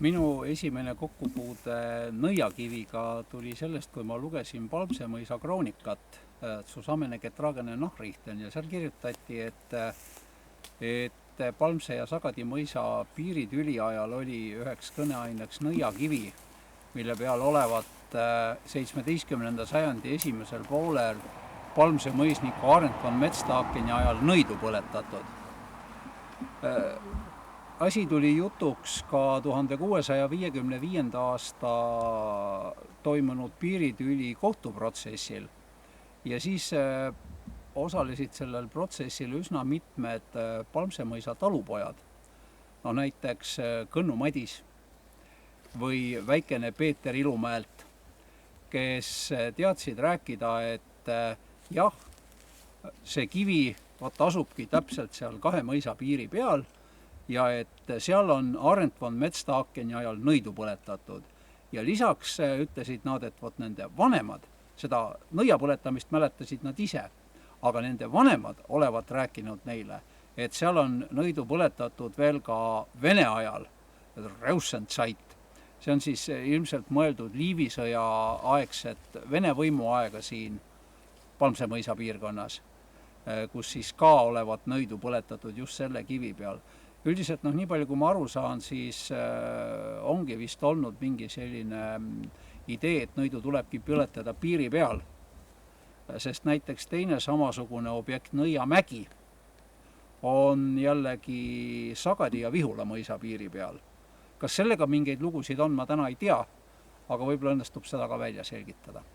Minu esimene kokkupuude nõiakiviga tuli sellest, kui ma lugesin Palmse mõisa kroonikat Zusammenhänge getragene Nachrichten ja seal kirjutati, et Palmse ja Sagadi mõisa piiritüli ajal oli üheks kõneaineks nõiakivi, mille peal olevat 17. sajandi esimesel poolel Palmse mõisniku Arent von Metzdakeni ajal nõidu põletatud. Asi tuli jutuks ka 1655. aasta toimunud piiritüli kohtuprotsessil ja siis osalesid sellel protsessil üsna mitmed Palmse mõisa talupojad, näiteks Kõnnu Madis või väikene Peeter Ilumäelt, kes teadsid rääkida, et jah, see kivi asubki täpselt seal kahe mõisa piiri peal ja et seal on Arent von Metzdakeni ajal nõidu põletatud. Ja lisaks ütlesid nad, et nende vanemad, seda nõiapõletamist mäletasid nad ise, aga nende vanemad olevat rääkinud neile, et seal on nõidu põletatud veel ka Vene ajal, Reussenzeit. See on siis ilmselt mõeldud Liivisõja aegset Vene võimu aega siin Palmse mõisa piirkonnas, kus siis ka olevat nõidu põletatud just selle kivi peal. Üldiselt, nii palju kui ma aru saan, siis ongi vist olnud mingi selline idee, et nõidu tulebki põletada piiri peal, sest näiteks teine samasugune objekt Nõiamägi on jällegi Sagadi ja Vihula mõisa piiri peal. Kas sellega mingeid lugusid on, ma täna ei tea, aga võib-olla õnnestub seda ka välja selgitada.